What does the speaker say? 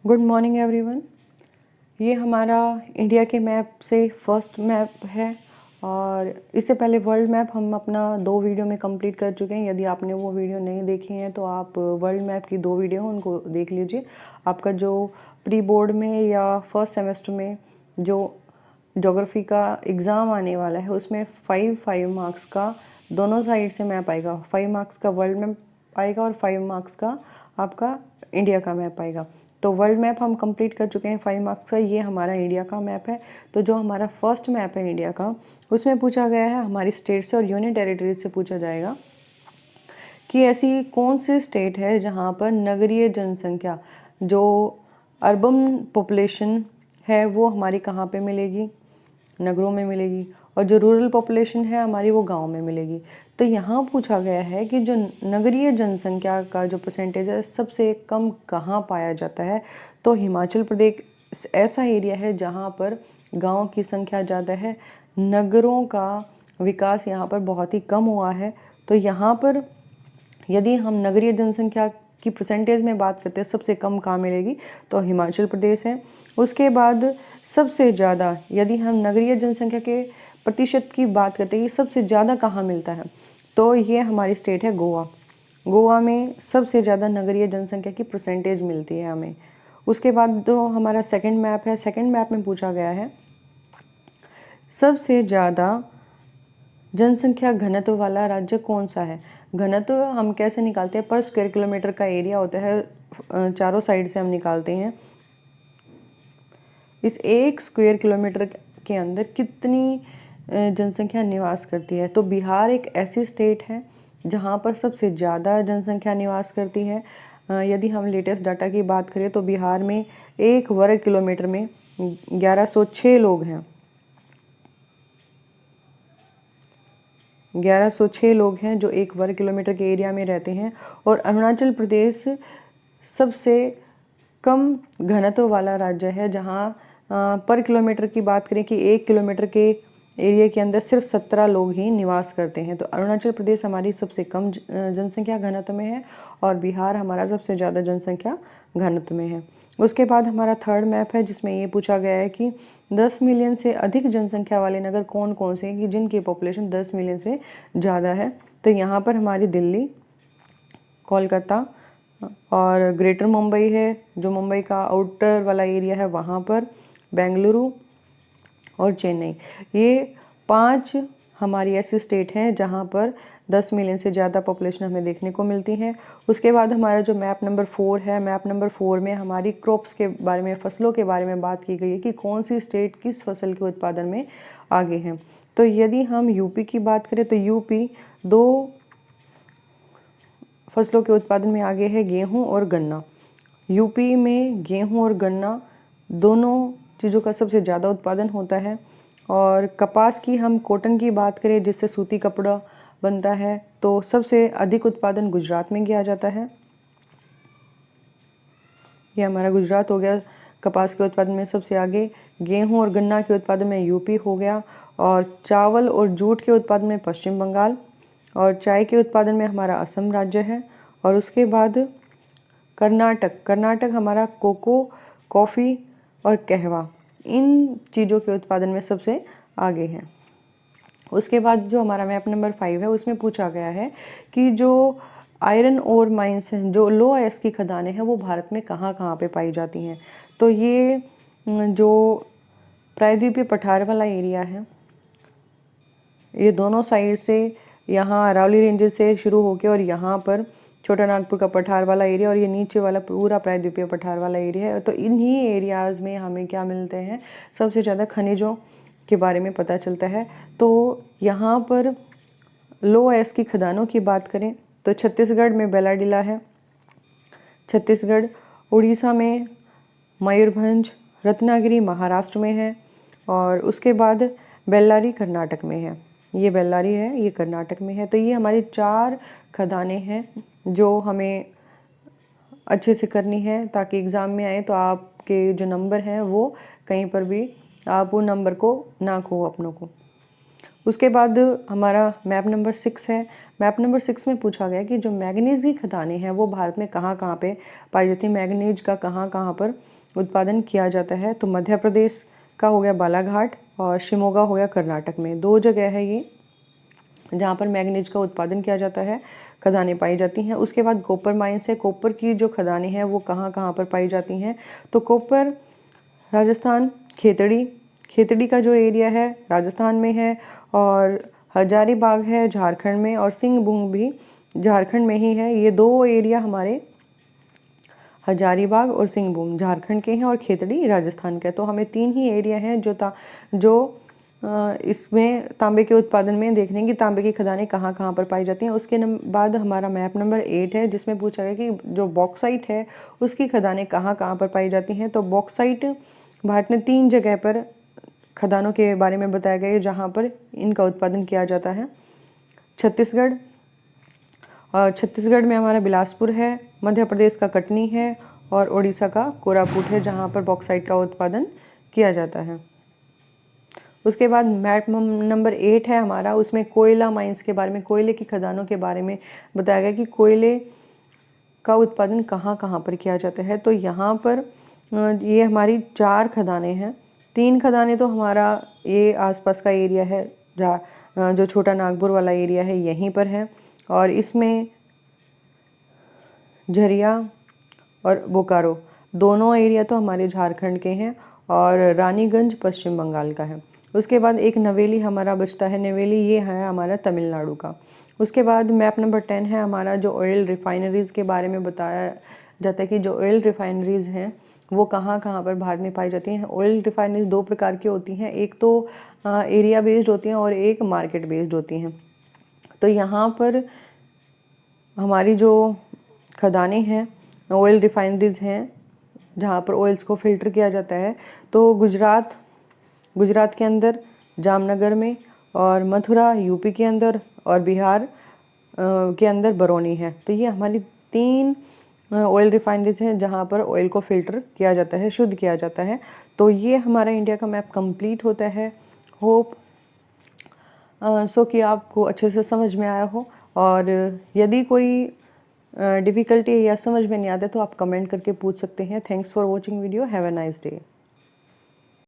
Good morning everyone. ये हमारा India के मैप से फर्स्ट मैप है और इससे पहले वर्ल्ड मैप हम अपना 2 वीडियो में कंप्लीट कर चुके हैं। यदि आपने वो वीडियो नहीं देखी हैं तो आप वर्ल्ड मैप की 2 वीडियो उनको देख लीजिए। आपका जो प्री बोर्ड में या फर्स्ट सेमेस्टर में जो ज्योग्राफी का एग्ज़ाम आने वाला है उसमें 5 मार्क्स का दोनों साइड से मैप आएगा। 5 मार्क्स का वर्ल्ड मैप आएगा और 5 मार्क्स का आपका इंडिया का मैप आएगा। तो वर्ल्ड मैप हम कंप्लीट कर चुके हैं 5 मार्क्स का। ये हमारा इंडिया का मैप है। तो जो हमारा फर्स्ट मैप है इंडिया का उसमें पूछा गया है हमारी स्टेट से और यूनियन टेरिटरी से पूछा जाएगा कि ऐसी कौन सी स्टेट है जहाँ पर नगरीय जनसंख्या जो अर्बन पॉपुलेशन है वो हमारी कहाँ पे मिलेगी, नगरों में मिलेगी, और जो रूरल पॉपुलेशन है हमारी वो गांव में मिलेगी। तो यहाँ पूछा गया है कि जो नगरीय जनसंख्या का जो परसेंटेज है सबसे कम कहाँ पाया जाता है। तो हिमाचल प्रदेश ऐसा एरिया है जहाँ पर गांव की संख्या ज़्यादा है, नगरों का विकास यहाँ पर बहुत ही कम हुआ है। तो यहाँ पर यदि हम नगरीय जनसंख्या की परसेंटेज में बात करते हैं सबसे कम कहाँ मिलेगी तो हिमाचल प्रदेश है। उसके बाद सबसे ज़्यादा यदि हम नगरीय जनसंख्या के प्रतिशत की बात करते हैं सबसे ज़्यादा कहाँ मिलता है तो ये हमारी स्टेट है गोवा। गोवा में सबसे ज़्यादा नगरीय जनसंख्या की परसेंटेज मिलती है हमें। उसके बाद जो हमारा सेकंड मैप है, सेकंड मैप में पूछा गया है सबसे ज़्यादा जनसंख्या घनत्व वाला राज्य कौन सा है। घनत्व हम कैसे निकालते हैं, पर स्क्वायर किलोमीटर का एरिया होता है, चारों साइड से हम निकालते हैं इस 1 स्क्वायर किलोमीटर के अंदर कितनी जनसंख्या निवास करती है। तो बिहार एक ऐसी स्टेट है जहाँ पर सबसे ज़्यादा जनसंख्या निवास करती है। यदि हम लेटेस्ट डाटा की बात करें तो बिहार में 1 वर्ग किलोमीटर में 1106 लोग हैं। 1106 लोग हैं जो 1 वर्ग किलोमीटर के एरिया में रहते हैं। और अरुणाचल प्रदेश सबसे कम घनत्व वाला राज्य है जहाँ पर किलोमीटर की बात करें कि 1 किलोमीटर के एरिया के अंदर सिर्फ 17 लोग ही निवास करते हैं। तो अरुणाचल प्रदेश हमारी सबसे कम जनसंख्या घनत्व में है और बिहार हमारा सबसे ज़्यादा जनसंख्या घनत्व में है। उसके बाद हमारा थर्ड मैप है जिसमें ये पूछा गया है कि 10 मिलियन से अधिक जनसंख्या वाले नगर कौन कौन से हैं कि जिनकी पॉपुलेशन 10 मिलियन से ज़्यादा है। तो यहाँ पर हमारी दिल्ली, कोलकाता और ग्रेटर मुंबई है जो मुंबई का आउटर वाला एरिया है वहाँ पर, बेंगलुरु और चेन्नई। ये 5 हमारी ऐसी स्टेट हैं जहाँ पर 10 मिलियन से ज़्यादा पॉपुलेशन हमें देखने को मिलती है। उसके बाद हमारा जो मैप नंबर 4 है, मैप नंबर 4 में हमारी क्रॉप्स के बारे में, फसलों के बारे में बात की गई है कि कौन सी स्टेट किस फसल के उत्पादन में आगे हैं। तो यदि हम यूपी की बात करें तो यूपी 2 फसलों के उत्पादन में आगे है, गेहूं और गन्ना। यूपी में गेहूं और गन्ना दोनों चीज़ों का सबसे ज़्यादा उत्पादन होता है। और कपास की हम कॉटन की बात करें जिससे सूती कपड़ा बनता है तो सबसे अधिक उत्पादन गुजरात में किया जाता है। ये हमारा गुजरात हो गया कपास के उत्पादन में सबसे आगे। गेहूं और गन्ना के उत्पादन में यूपी हो गया और चावल और जूट के उत्पादन में पश्चिम बंगाल और चाय के उत्पादन में हमारा असम राज्य है। और उसके बाद कर्नाटक हमारा कोको, कॉफ़ी और कहवा इन चीज़ों के उत्पादन में सबसे आगे है। उसके बाद जो हमारा मैप नंबर 5 है उसमें पूछा गया है कि जो आयरन ओर माइंस हैं, जो लो आयस की खदानें हैं वो भारत में कहाँ कहाँ पे पाई जाती हैं। तो ये जो प्रायद्वीपीय पठार वाला एरिया है ये दोनों साइड से, यहाँ अरावली रेंजेस से शुरू होकर और यहाँ पर छोटा नागपुर का पठार वाला एरिया और ये नीचे वाला पूरा प्रायद्वीपीय पठार वाला एरिया है। तो इन्हीं एरियाज़ में हमें क्या मिलते हैं, सबसे ज़्यादा खनिजों के बारे में पता चलता है। तो यहाँ पर लो आयस की खदानों की बात करें तो छत्तीसगढ़ में बेलाडीला है, छत्तीसगढ़, उड़ीसा में मयूरभंज, रत्नागिरी महाराष्ट्र में है और उसके बाद बेल्लारी कर्नाटक में है। ये बेल्लारी है, ये कर्नाटक में है। तो ये हमारी 4 खदानें हैं जो हमें अच्छे से करनी है ताकि एग्ज़ाम में आए तो आपके जो नंबर हैं वो कहीं पर भी आप वो नंबर को ना खो अपनों को। उसके बाद हमारा मैप नंबर 6 है। मैप नंबर 6 में पूछा गया कि जो मैंगनीज़ की खदानें हैं वो भारत में कहाँ कहाँ पे पाई जाती हैं, मैंगनीज का कहाँ कहाँ पर उत्पादन किया जाता है। तो मध्य प्रदेश का हो गया बालाघाट और शिमोगा हो गया कर्नाटक में। 2 जगह है ये जहाँ पर मैंगनीज का उत्पादन किया जाता है, खदानें पाई जाती हैं। उसके बाद कॉपर माइंस है। कॉपर की जो खदानें हैं वो कहाँ कहाँ पर पाई जाती हैं, तो कॉपर राजस्थान, खेतड़ी का जो एरिया है राजस्थान में है, और हजारीबाग है झारखंड में, और सिंहभूम भी झारखंड में ही है। ये 2 एरिया हमारे हजारीबाग और सिंहभूम झारखंड के हैं और खेतड़ी राजस्थान के। तो हमें 3 ही एरिया हैं जो इसमें तांबे के उत्पादन में देखने की तांबे की खदानें कहाँ कहाँ पर पाई जाती हैं। उसके बाद हमारा मैप नंबर 8 है जिसमें पूछा गया कि जो बॉक्साइट है उसकी खदानें कहाँ कहाँ पर पाई जाती हैं। तो बॉक्साइट भारत में 3 जगह पर खदानों के बारे में बताया गया है जहाँ पर इनका उत्पादन किया जाता है। छत्तीसगढ़, और छत्तीसगढ़ में हमारा बिलासपुर है, मध्य प्रदेश का कटनी है और उड़ीसा का कोरापुट है जहाँ पर बॉक्साइट का उत्पादन किया जाता है। उसके बाद मैप नंबर 8 है हमारा, उसमें कोयला माइंस के बारे में, कोयले की खदानों के बारे में बताया गया कि कोयले का उत्पादन कहाँ कहाँ पर किया जाता है। तो यहाँ पर ये हमारी 4 खदानें हैं। 3 खदानें तो हमारा ये आसपास का एरिया है जहाँ जो छोटा नागपुर वाला एरिया है यहीं पर है, और इसमें झरिया और बोकारो दोनों एरिया तो हमारे झारखंड के हैं, और रानीगंज पश्चिम बंगाल का है। उसके बाद एक नवेली हमारा बचता है, नवेली ये है हमारा तमिलनाडु का। उसके बाद मैप नंबर 10 है हमारा, जो ऑयल रिफाइनरीज़ के बारे में बताया जाता है कि जो ऑयल रिफाइनरीज़ हैं वो कहाँ कहाँ पर भारत में पाई जाती हैं। ऑयल रिफाइनरीज 2 प्रकार की होती हैं, एक तो एरिया बेस्ड होती हैं और एक मार्केट बेस्ड होती हैं। तो यहाँ पर हमारी जो खदानें हैं, ऑयल रिफाइनरीज हैं जहाँ पर ऑयल्स को फ़िल्टर किया जाता है, तो गुजरात के अंदर जामनगर में, और मथुरा यूपी के अंदर, और बिहार के अंदर बरौनी है। तो ये हमारी 3 ऑयल रिफाइनरीज हैं जहाँ पर ऑयल को फ़िल्टर किया जाता है, शुद्ध किया जाता है। तो ये हमारा इंडिया का मैप कंप्लीट होता है। होप सो कि आपको अच्छे से समझ में आया हो, और यदि कोई डिफ़िकल्टी या समझ में नहीं आता तो आप कमेंट करके पूछ सकते हैं। Thanks for watching video. Have a nice day.